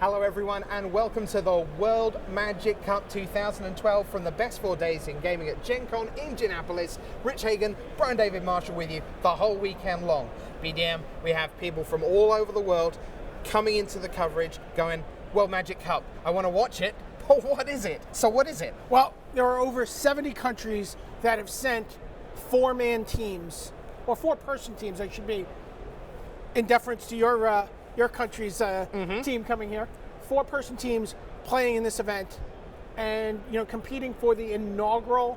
Hello everyone and welcome to the World Magic Cup 2012 from the best 4 days in gaming at Gen Con in Indianapolis. Rich Hagon, Brian David-Marshall with you the whole weekend long. BDM, we have people from all over the world coming into the coverage going, World Magic Cup, I want to watch it, but what is it? So what is it? Well, there are over 70 countries that have sent four-man teams, or four-person teams, I should be, in deference to your country's team coming here. Four-person teams playing in this event and competing for the inaugural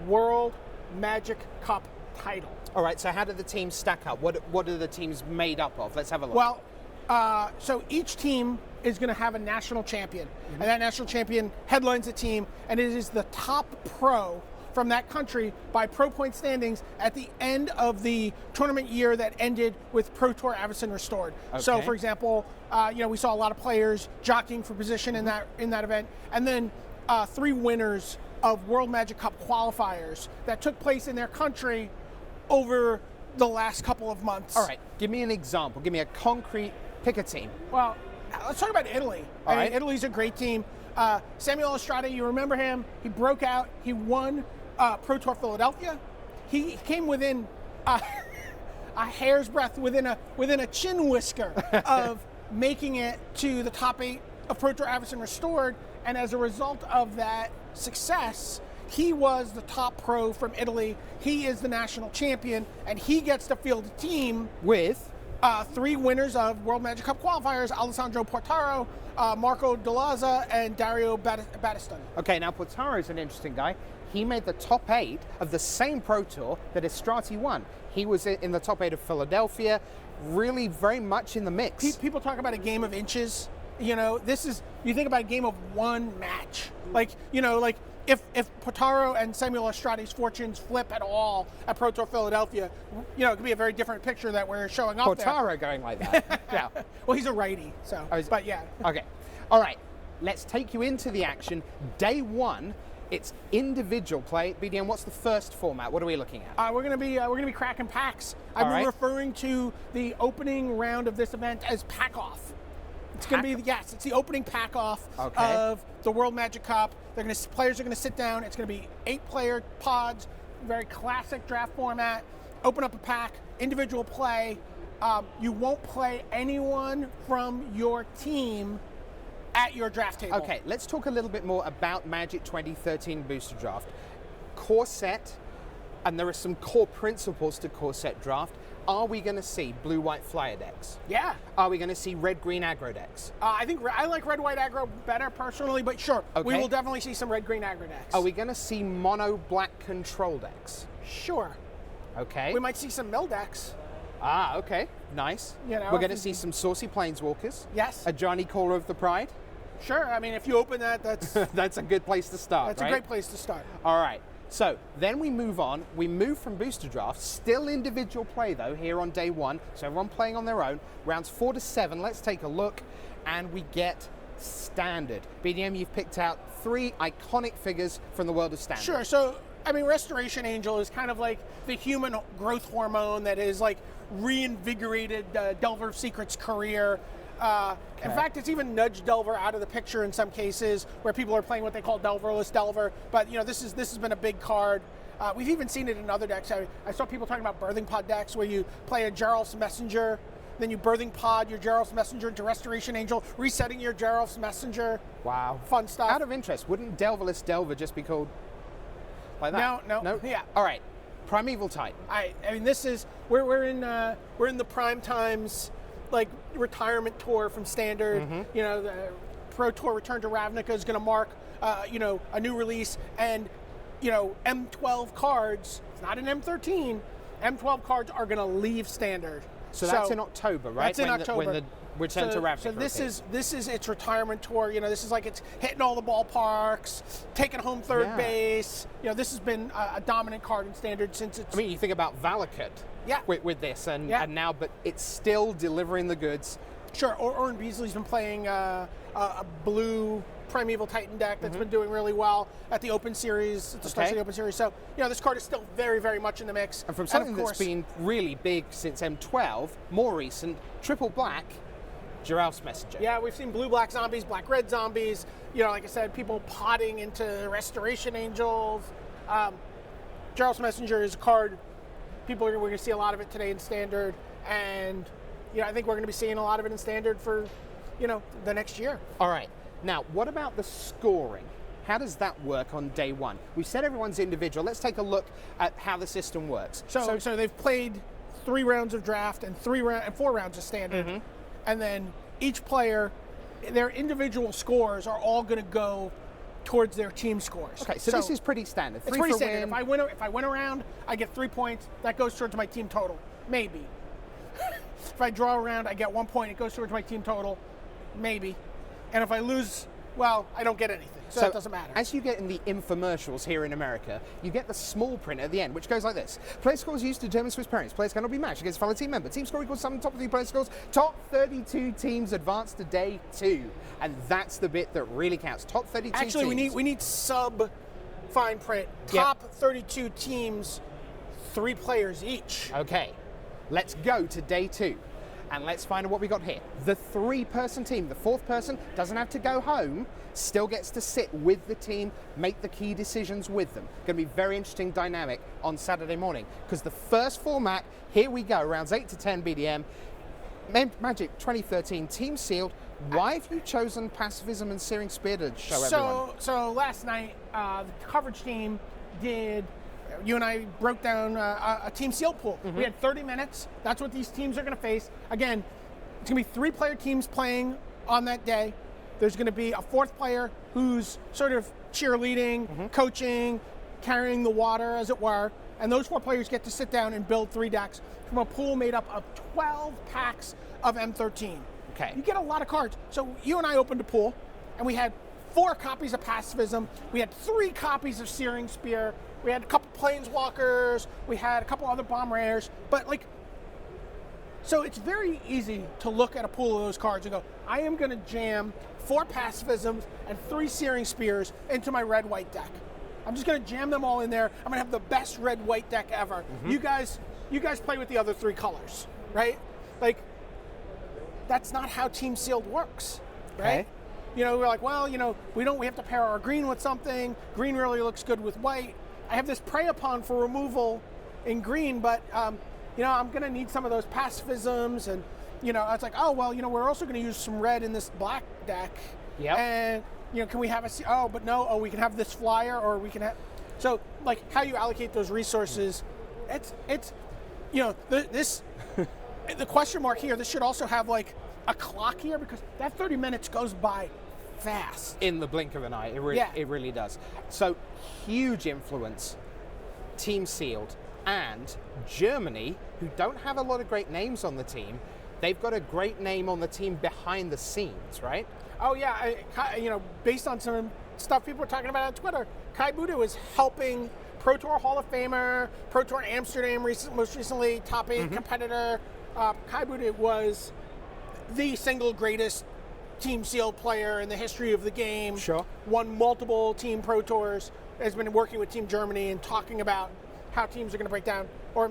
World Magic Cup title. All right, so how do the teams stack up? What are the teams made up of? Let's have a look. Well, so each team is going to have a national champion, and that national champion headlines the team, and it is the top pro from that country by pro point standings at the end of the tournament year that ended with Pro Tour Avacyn Restored. Okay. So, for example, we saw a lot of players jockeying for position in that event, and then 3 winners of World Magic Cup qualifiers that took place in their country over the last couple of months. All right, give me an example. Give me a concrete, pick a team. Well, let's talk about Italy. All right. Italy's a great team. Samuel Innistrad, you remember him? He broke out. He won Pro Tour Philadelphia. He came within a hair's breadth, within a chin whisker of making it to the top 8 of Pro Tour Avacyn Restored. And as a result of that success, he was the top pro from Italy. He is the national champion, and he gets to field a team With 3 winners of World Magic Cup qualifiers: Alessandro Portaro, Marco Dell'Azza, and Dario Battistoni. Okay, now Portaro's an interesting guy. He made the top 8 of the same Pro Tour that Istrati won. He was in the top 8 of Philadelphia, really very much in the mix. People talk about a game of inches. You think about a game of one match. If Portaro and Samuel Istrati's fortunes flip at all at Pro Tour Philadelphia, it could be a very different picture that we're showing up there. Portaro going like that. Yeah. Well, he's a righty, so. But yeah. Okay. All right. Let's take you into the action. Day 1. It's individual play. BDM, what's the first format? What are we looking at? We're gonna be cracking packs. I've been referring to the opening round of this event as pack off. It's gonna be it's the opening pack off of the World Magic Cup. Players are gonna sit down. It's gonna be 8-player pods, very classic draft format. Open up a pack, individual play. You won't play anyone from your team at your draft table. Okay, let's talk a little bit more about Magic 2013 Booster Draft. Core set, and there are some core principles to core set draft. Are we going to see blue-white flyer decks? Yeah. Are we going to see red-green aggro decks? I think I like red-white aggro better personally, but sure, we will definitely see some red-green aggro decks. Are we going to see mono-black control decks? Sure. Okay. We might see some mill decks. Okay, nice. We're going to see some saucy planeswalkers. Yes. A Johnny Caller of the Pride. Sure. I mean, if you open that, that's that's a good place to start. That's a great place to start. All right. So then we move on. We move from booster draft, still individual play though here on day 1. So everyone playing on their own. Rounds 4 to 7. Let's take a look, and we get standard. BDM, you've picked out 3 iconic figures from the world of standard. Sure. So I mean, Restoration Angel is kind of like the human growth hormone that is like reinvigorated Delver of Secret's career. In fact, it's even nudged Delver out of the picture in some cases where people are playing what they call Delverless Delver. But this has been a big card. We've even seen it in other decks. I saw people talking about birthing pod decks where you play a Geralf's Messenger, then you birthing pod your Geralf's Messenger into Restoration Angel, resetting your Geralf's Messenger. Wow. Fun stuff. Out of interest, wouldn't Delverless Delver just be called like that? No. Yeah. All right. Primeval Titan. I mean, this is we're in the prime times, like retirement tour from Standard. The Pro Tour Return to Ravnica is going to mark a new release, and M12 cards. It's not an M13. M12 cards are going to leave Standard. So that's in October, right? That's in October. When the Return to Ravnica. So this is its retirement tour. This is like it's hitting all the ballparks, taking home third base. This has been a dominant card in Standard since it's. I mean, you think about Valakut. Yeah. With this and now, but it's still delivering the goods. Sure. Oren Beasley's been playing a blue Primeval Titan deck that's been doing really well at the Open Series, at the Star City Open Series. So, this card is still very, very much in the mix. And from something that's been really big since M12, more recent, triple black, Giraffe's Messenger. Yeah, we've seen blue-black zombies, black-red zombies. You know, like I said, people potting into Restoration Angels. Giraffe's Messenger is a card. We're going to see a lot of it today in Standard, and I think we're going to be seeing a lot of it in Standard for, the next year. All right. Now, what about the scoring? How does that work on day one? We said everyone's individual. Let's take a look at how the system works. So they've played 3 rounds of draft and 4 rounds of Standard, and then each player, their individual scores are all going to go towards their team scores. Okay, so this is pretty standard. It's pretty standard. If I win a round, I get 3 points. That goes towards my team total. Maybe. If I draw a round, I get 1 point. It goes towards my team total. Maybe. And if I lose, well, I don't get anything. So that doesn't matter. As you get in the infomercials here in America, you get the small print at the end, which goes like this. Player scores used to determine Swiss parents. Players cannot be matched against a fellow team member. Team score equals sum of top 3 player scores. Top 32 teams advance to day 2. And that's the bit that really counts. Top 32 teams. Actually, we need sub fine print. Top 32 teams, 3 players each. Okay, let's go to day 2. And let's find out what we got here. The 3-person team, the 4th person, doesn't have to go home, still gets to sit with the team, make the key decisions with them. Going to be very interesting dynamic on Saturday morning, because the first format, here we go, rounds 8 to 10 BDM, Magic 2013 Team Sealed. Why have you chosen Pacifism and Searing Spear to show everyone? So last night, the coverage team did... You and I broke down a team sealed pool. We had 30 minutes. That's what these teams are going to face. Again, it's going to be 3-player teams playing on that day. There's going to be a 4th player who's sort of cheerleading, coaching, carrying the water, as it were. And those 4 players get to sit down and build 3 decks from a pool made up of 12 packs of M13. Okay. You get a lot of cards. So you and I opened a pool, and we had 4 copies of Pacifism. We had 3 copies of Searing Spear. We had a couple Planeswalkers. We had a couple other Bomb Rares. But, so it's very easy to look at a pool of those cards and go, I am going to jam 4 Pacifisms and 3 Searing Spears into my red-white deck. I'm just going to jam them all in there. I'm going to have the best red-white deck ever. You guys play with the other 3 colors, right? That's not how Team Sealed works, right? Okay. We're like, well, we have to pair our green with something. Green really looks good with white. I have this Prey Upon for removal in green, but, I'm going to need some of those Pacifisms. And, it's like, oh, well, we're also going to use some red in this black deck. Yep. And, can we have we can have this flyer, or we can have... So, how you allocate those resources, it's the question mark here, this should also have, a clock here, because that 30 minutes goes by fast. In the blink of an eye, it really does. So, huge influence, Team Sealed, and Germany, who don't have a lot of great names on the team, they've got a great name on the team behind the scenes, right? Oh yeah, based on some stuff people were talking about on Twitter, Kai Buda is helping Pro Tour Hall of Famer, Pro Tour Amsterdam most recently, top 8 competitor. Kai Buda was the single greatest Team Sealed player in the history of the game. Sure. Won multiple Team Pro Tours, has been working with Team Germany and talking about how teams are going to break down. Or,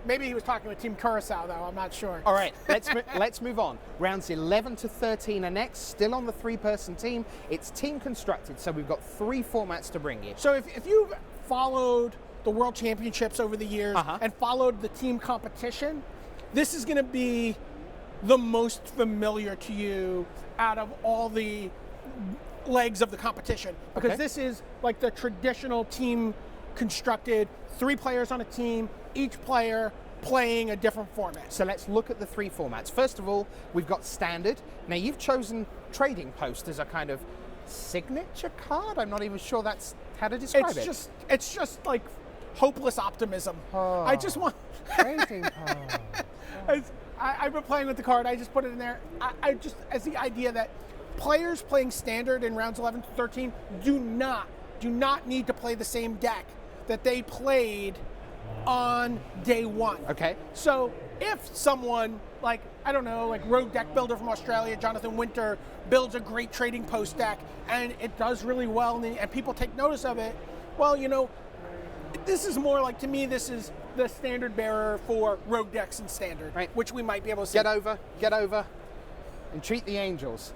maybe he was talking with Team Curacao, though, I'm not sure. All right, let's move on. Rounds 11 to 13 are next, still on the 3-person team. It's team constructed, so we've got 3 formats to bring you. So if you've followed the World Championships over the years and followed the team competition, this is going to be the most familiar to you out of all the legs of the competition, because this is the traditional team constructed, 3 players on a team, each player playing a different format. So let's look at the 3 formats. First of all, we've got Standard. Now you've chosen Trading Post as a kind of signature card. I'm not even sure that's how to describe it. It's just hopeless optimism. Oh, I just want Trading Post. I've been playing with the card. I just put it in there. I just, as the idea that players playing Standard in rounds 11 to 13 do not need to play the same deck that they played on day 1. Okay. So if someone Rogue Deck Builder from Australia, Jonathan Winter, builds a great Trading Post deck and it does really well and people take notice of it, well, this is more to me, this is the standard bearer for Rogue decks and Standard, right? Which we might be able to see. Get over. Entreat the Angels.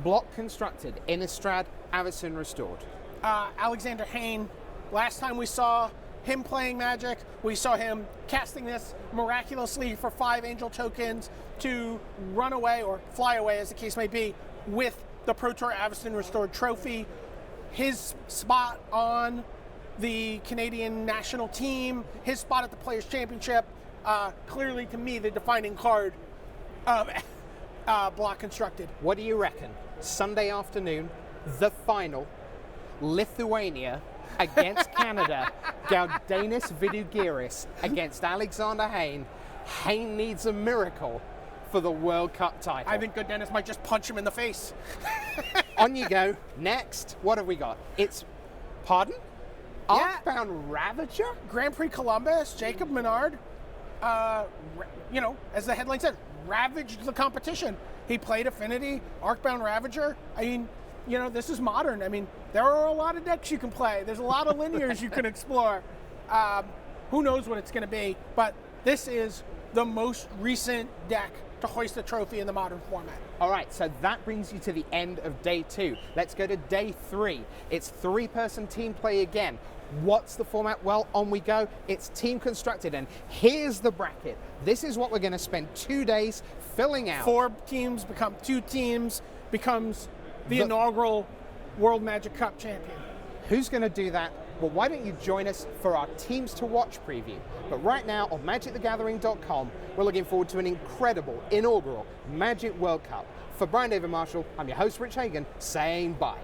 Block Constructed. Innistrad. Avacyn Restored. Alexander Hayne, last time we saw him playing Magic, we saw him casting this miraculously for 5 Angel tokens to run away, or fly away as the case may be, with the Pro Tour Avacyn Restored trophy. His spot on the Canadian national team, his spot at the Players' Championship, clearly to me the defining card of Block Constructed. What do you reckon? Sunday afternoon, the final, Lithuania against Canada, Gaudenis Vidugiris against Alexander Hayne. Hayne needs a miracle for the World Cup title. I think Gaudenis might just punch him in the face. On you go. Next, what have we got? It's, pardon? Yeah. Arcbound Ravager? Grand Prix Columbus, Jacob Menard, you know, as the headline said, ravaged the competition. He played Affinity, Arcbound Ravager. I mean, you know, this is modern. I mean, there are a lot of decks you can play. There's a lot of linears you can explore. Who knows what it's going to be, but this is the most recent deck to hoist a trophy in the modern format. All right, so that brings you to the end of day 2. Let's go to day 3. It's 3-person team play again. What's the format? Well, on we go. It's team constructed, and here's the bracket. This is what we're going to spend 2 days filling out. 4 teams become 2 teams, becomes the inaugural World Magic Cup champion. Who's going to do that? Well, why don't you join us for our Teams to Watch preview? But right now on MagicTheGathering.com, we're looking forward to an incredible inaugural Magic World Cup. For Brian David-Marshall, I'm your host, Rich Hagan, saying bye.